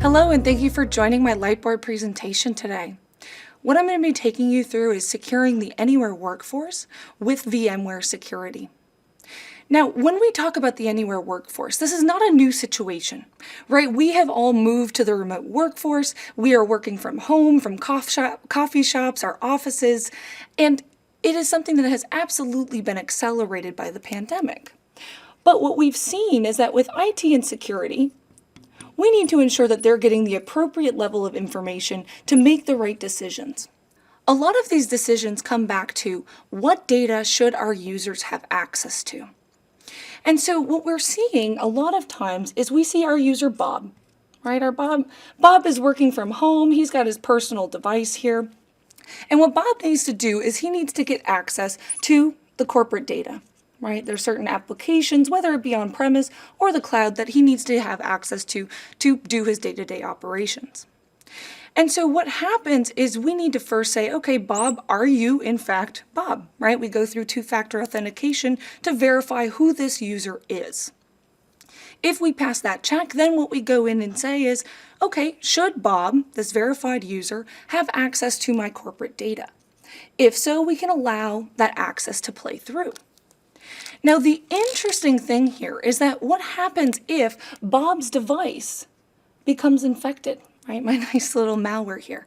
Hello, and thank you for joining my Lightboard presentation today. What I'm going to be taking you through is securing the Anywhere workforce with VMware security. Now, when we talk about the Anywhere workforce, this is not a new situation, right? We have all moved to the remote workforce. We are working from home, from coffee shops, our offices, and it is something that has absolutely been accelerated by the pandemic. But what we've seen is that with IT and security, we need to ensure that they're getting the appropriate level of information to make the right decisions. A lot of these decisions come back to what data should our users have access to. And so what we're seeing a lot of times is we see our user Bob, right? Bob is working from home. He's got his personal device here. And what Bob needs to do is he needs to get access to the corporate data. Right? There's certain applications, whether it be on-premise or the cloud, that he needs to have access to do his day-to-day operations. And so what happens is we need to first say, okay, Bob, are you in fact Bob? Right? We go through two-factor authentication to verify who this user is. If we pass that check, then what we go in and say is, okay, should Bob, this verified user, have access to my corporate data? If so, we can allow that access to play through. Now, the interesting thing here is that what happens if Bob's device becomes infected, right? My nice little malware here.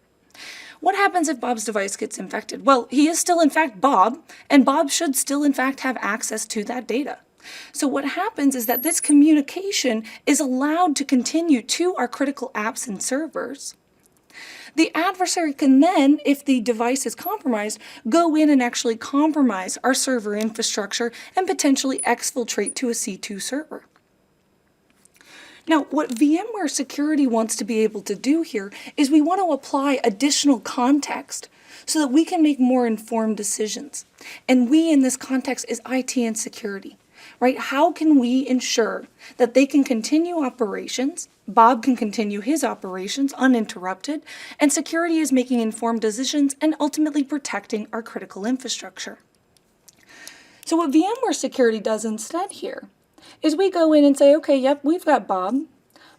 What happens if Bob's device gets infected? Well, he is still in fact Bob, and Bob should still in fact have access to that data. So what happens is that this communication is allowed to continue to our critical apps and servers. The adversary can then, if the device is compromised, go in and actually compromise our server infrastructure and potentially exfiltrate to a C2 server. Now, what VMware Security wants to be able to do here is we want to apply additional context so that we can make more informed decisions. And we in this context is IT and security. Right? How can we ensure that they can continue operations, Bob can continue his operations uninterrupted, and security is making informed decisions and ultimately protecting our critical infrastructure? So what VMware Security does instead here is we go in and say, okay, yep, we've got Bob.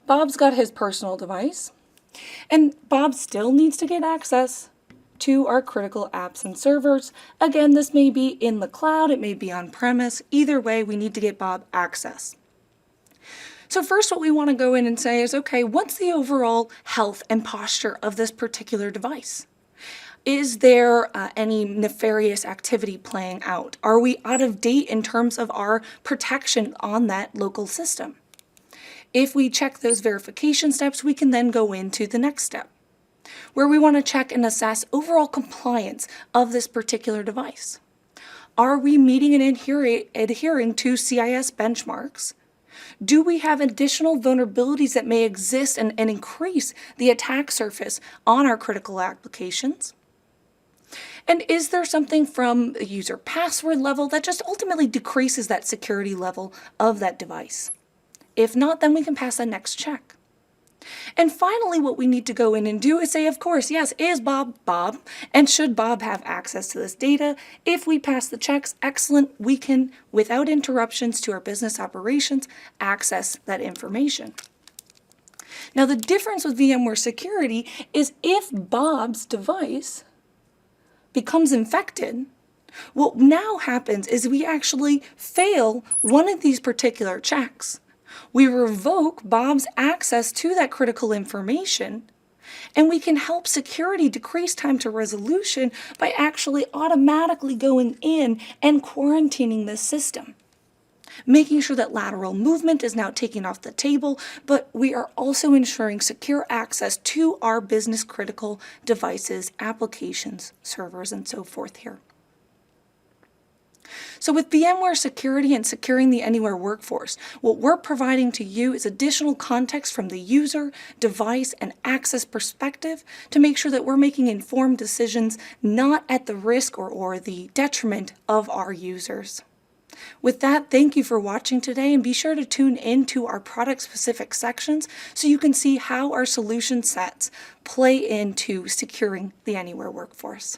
Bob's got his personal device, and Bob still needs to get access to our critical apps and servers. Again, this may be in the cloud, it may be on-premise. Either way, we need to get Bob access. So first what we want to go in and say is, okay, what's the overall health and posture of this particular device? Is there any nefarious activity playing out? Are we out of date in terms of our protection on that local system? If we check those verification steps, we can then go into the next step, where we want to check and assess overall compliance of this particular device. Are we meeting and adhering to CIS benchmarks? Do we have additional vulnerabilities that may exist and increase the attack surface on our critical applications? And is there something from the user password level that just ultimately decreases that security level of that device? If not, then we can pass that next check. And finally, what we need to go in and do is say, of course, yes, is Bob Bob? And should Bob have access to this data? If we pass the checks, excellent, we can, without interruptions to our business operations, access that information. Now, the difference with VMware Security is if Bob's device becomes infected, what now happens is we actually fail one of these particular checks. We revoke Bob's access to that critical information, and we can help security decrease time to resolution by actually automatically going in and quarantining the system, making sure that lateral movement is now taken off the table, but we are also ensuring secure access to our business critical devices, applications, servers, and so forth here. So with VMware Security and securing the Anywhere workforce, what we're providing to you is additional context from the user, device, and access perspective to make sure that we're making informed decisions not at the risk or the detriment of our users. With that, thank you for watching today, and be sure to tune in to our product-specific sections so you can see how our solution sets play into securing the Anywhere workforce.